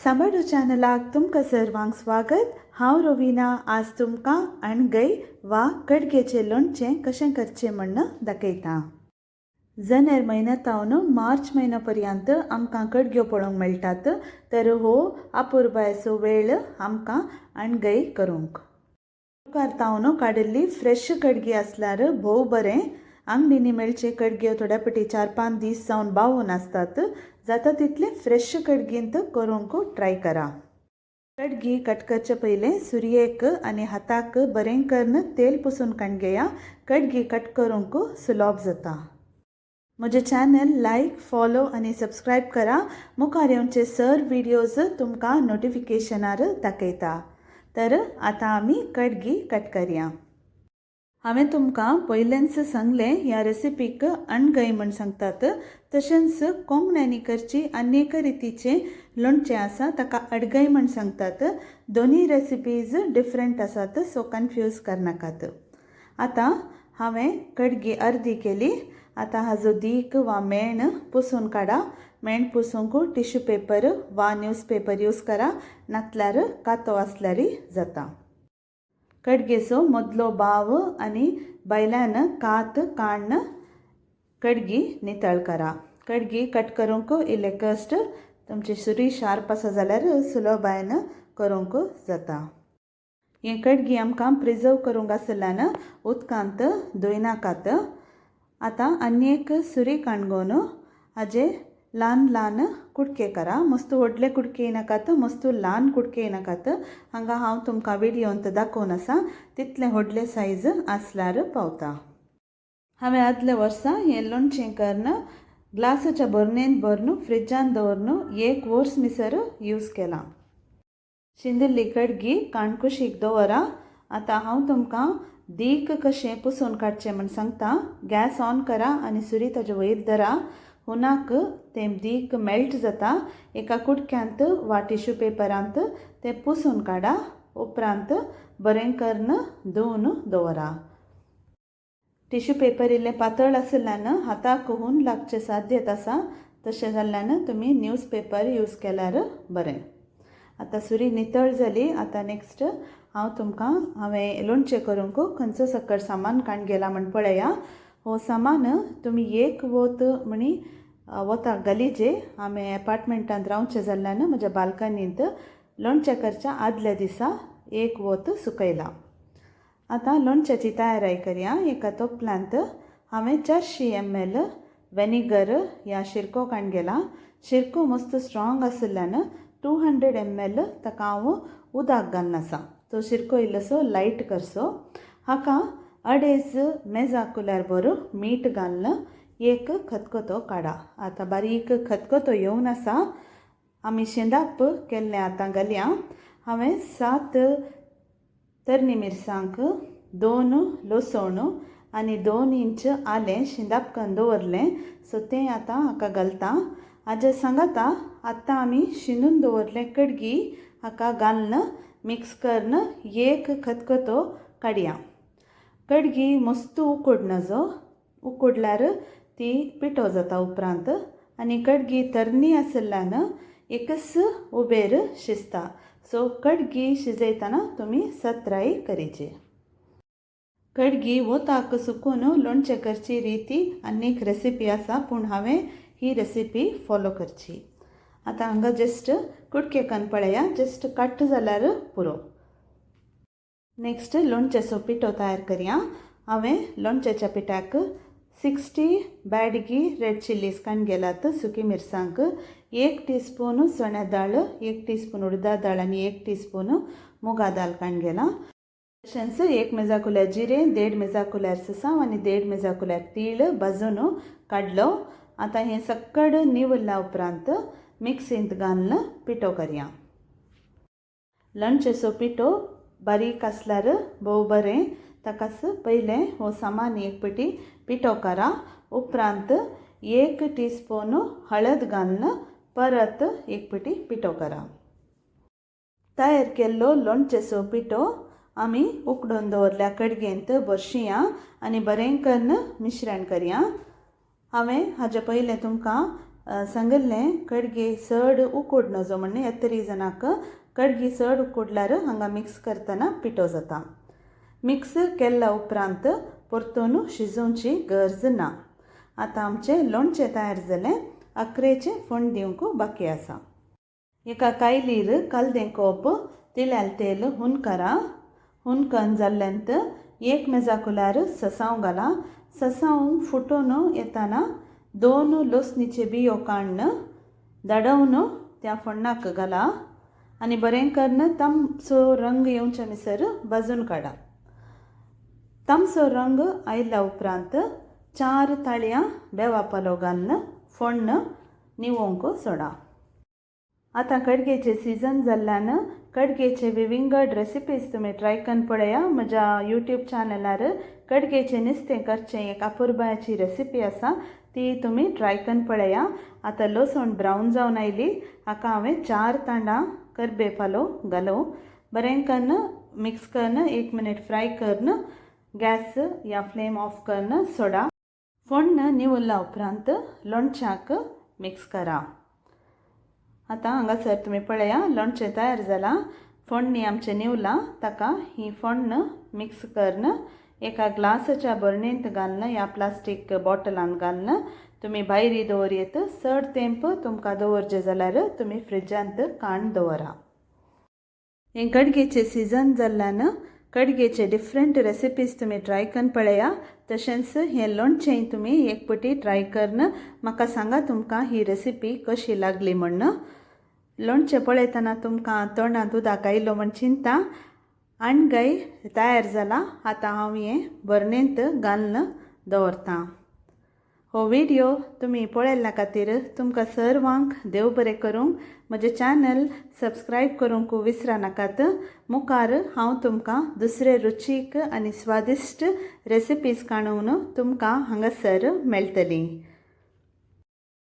सांबाळू चॅनलाक तुमकां सर्वांक स्वागत। हांव रोविना आज तुमकां अणगय वा कडग्याचें लोणचें कशें करचें म्हणून दाखयतां। जानेर म्हयन्यांतावन मार्च म्हयनो पर्यंत आमकां कडग्यो पळोवंक मेळटात, तर हो अपुरबायसो वेळ आमकां अणगय करूंक। उपकारतावन काडिल्ली फ्रेश कडगी आसल्यार भोव बरें। अंगडीनी मेळचे कडग्यो थोड्या फावटी 4-5 दीस जावन बावून आसतात, जाता तितले फ्रेश कडगींत करूंक ट्राय करा। कडगी कट करचे पयलें सुरयेक आनी हाताक बरें करून तेल पुसून काडून घेया। कडगी कट करूंक सुलभ जाता। म्हजे चॅनल लायक, फॉलो आनी सबस्क्रायब करा। मुखार येवचे सर व्हिडिओज तुमकां नोटिफिकेशनार दाखयता। तर आतां आमी कडगी कट करया। हांवें तुमकां पयलेंच सांगलें ह्या रेसिपीक अणगय म्हण सांगतात, तशेंच कोंकण्यांनी करची आनी एक रितीचें लोणचें आसा ताका अडगय म्हण सांगतात। दोनी रेसिपीज डिफरंट आसात, सो कन्फ्यूज करनाकात। आतां हांवें कडगी अर्दी केली। आतां हाजो दीक वा मेण पुसून काडा। मेण पुसूंक टिश्यू पेपर वा न्यूजपेपर यूज करा, नातल्यार कातो आसल्यारय जाता। कडगेचो मदलो बाव आनी भायल्यान कात काडून कडगी नितळ करा। कडगी कट करूंक इल्ले कश्ट। तुमची सुरी शार्प आसा जाल्यार सुलभायन करूंक जाता। ही कडगी आमकां प्रिजर्व करूंक आसल्यान उदकांत धुयनाकात। आतां आनी एक सुरी काणगोन हाजे ल्हान ल्हान कुडके करा। मस्तू व्हडले कुडके नाकात, मस्तू ल्हान कुडके नाकात। हांगा हांव तुमकां व्हिडिओंत दाखोवन आसा तितले व्हडले सायज आसल्यार पावता। हांवें आदले वर्सा हें लोणचें करून ग्लासाच्या बरणेंत भरून फ्रिजान दवरून 1 वर्स मिसर यूज केला। शिंदिल्ली कडगी काणकुशीक दवरा। आतां हांव तुमकां दीक कशें पुसून काडचें म्हण सांगता। गॅस ऑन करा आनी सुरी ताजे वयर धरा। हुनाक तें दीक मेल्ट जाता। एका कुडक्यांत वा टिश्यू पेपरांत तें पुसून काडा। उपरांत बरें करून धुवन दवरा। टिश्यू पेपर इल्लें पातळ आसल्यान हाताक हून लागचे साध्यता आसा, तशें जाल्ल्यान तुमी न्यूज पेपर यूज केल्यार बरें। आतां सुरी नितळ जाली। आतां नेक्स्ट हांव तुमकां हांवें लोणचें करूंक खंयचो सकयल सामान काडून गेला म्हण पळया। हो सामान तुमी एक वोत म्हणी वताक घालीचे। हांवें एपार्टमेंटांत रावचें जाल्ल्यान म्हज्या बाल्कनींत लोणचें करच्या आदल्या दिसा 1 वोत सुकयला। आतां लोणच्याची तयारी करया। एका तोपल्यांत हांवें 400 ml वेनिगर ह्या शिरको काडून गेला। शिरको मस्त स्ट्रॉंग आसल्यान 200 ml ताका हांव उदक घालून आसा। तो शिरको इल्लोसो लायट करचो। हाका 2.5 मेजाकुल्यार भर मीठ घालून एक खतखतो काडा। आतां बारीक खतखतो येवन आसा। आमी शिंदाप केल्लें आतां घालया। हांवें 7 तरणी मिरसांग, 2 लसण आनी 2 इंच आलें शिंदाप करून दवरलें, सो तें आतां हाका घालता। हाजे सांगाता आतां आमी शिनून दवरलें कडगी हाका घालून मिक्स करून एक खतखतो काडया। कडगी मस्त उकड नजो। उकडल्यार ती पिठो जाता उपरांत, आनी कडगी तरणी आसल्यान एकच उबेर शिजता। सो कडगी शिजयतना तुमी सत्राय करीचे। कडगी वताक सुकून लोणचें करची रिती आनी एक रेसिपी आसा, पूण हांवें ही रेसिपी फॉलो करची। आतां हांगा जस्ट कुडके करून पळया, जस्ट कट जाल्यार पुरो। नेक्स्ट लोणचेचो पिठो तयार करया। हांवें लोणचेच्या पिठाक 60 बॅडगी रेड चिल्लीज काडून गेलात, सुकी मिरसांग, 1 टीस्पून चण्या दाळ, 1 टीस्पून उडदा दाळ आनी 1 टीस्पून मुगा दाळ काडून गेला। तशेंच 1 मेजाकुल्यार जिरें, 1.5 मेजाकुल्यार ससाव आनी 1.5 मेजाकुल्यार तीळ भाजून काडलो। आतां हें सक्कड निवळ्ळा उपरांत मिक्सींत घालून पिठो करया। लोणचेचो पिठो बारीक आसल्यार भोव बरें, ताकाच पयलें हो सामान एक पेटी पिठो करा। उपरांत 1 टीस्पून हळद घालून परत एक पेटी पिठो करा। तयार केल्लो लोणचेचो पिठो आमी उकडून दवरल्या कडगेंत भरशिया आनी बरें करून मिश्रण करया। हांवें हाजे पयलें तुमकां सांगल्लें कड्गे चड उकोड नजो म्हणणे येत रिजनाक कड्गी चड उकडल्यार हांगा मिक्स करतना पिठो जाता. मिक्स केल्या उपरांत परतून शिजोवची गरज ना. आतां आमचें लोणचें तयार जालें. अकरेचें फोण्ण दिवंक बाकी आसा. एका कायलीर कालदें कोप तिळ्याल तेल हून करा. हून कन जाल्ल्यांत एक मेजाकुलार ससाव घाला. ससाव फुटून येताना 2 लसणीचे बियो काडून दडवून त्या फोण्णाक घाला आनी बरें करून तामसो रंग येवच्या मिसर भाजून काडा. तामसो रंग आयल्या उपरांत 4 ताळयां बेवा पालो घालून फोण्ण निवोवंक सोडा. आतां कडगेचें सीजन जाल्ल्यान कडगेचे विविंगड रेसिपीज तुमी ट्राय करून पळया. म्हज्या यूट्यूब चॅनलार कडगेचें नुस्तें करचें एक अपुरबायाची रेसिपी आसा, ती तुमी ट्राय करून पळया. आतां लसण ब्रावन जावन आयली. हाका हांवें 4 तांडां करबे पालो घालो. बरें करून मिक्स करून 1 मिनीट फ्राय करून गॅस या फ्लेम ऑफ करून सोडा. फोण्ण निवळ्ळा उपरांत लोणच्याक मिक्स करा. आतां हांगासर तुमी पळया लोणचें तयार जालां. फोण्णी आमचें निवलां. ताका ही फोण्ण मिक्स करून एका ग्लासाच्या बरणेंत घालून या प्लास्टीक बॉटलान घालून तुमी भायरी दवरयेत. चड तेंप तुमकां दवरचें जाल्यार तुमी फ्रिजांत काडून दवरा. हें कडगेचें सीजन जाल्ल्यान कडगेचे डिफरंट रेसिपीज तुमी ट्राय करून पळया. तशेंच हें लोणचें तुमी एक पटी ट्राय करून म्हाका सांगा तुमकां ही रेसिपी कशी लागली म्हणून. लोणचें पळयतना तुमकां तोंडांत उदक आयलो म्हण चिंता. आणगाय तयार जालां. आतां हांव हें बरणेंत घालून दवरतां. हो व्हिडिओ तुमी पळयल्ल्या खातीर तुमकां सर्वांक देव बरें करूंक. म्हजें चॅनल सबस्क्रायब करूंक विसरा नाकात. मुखार हांव तुमकां दुसरे रुचीक आनी स्वादिश्ट रेसिपीज काडून तुमकां हांगासर मेळटली.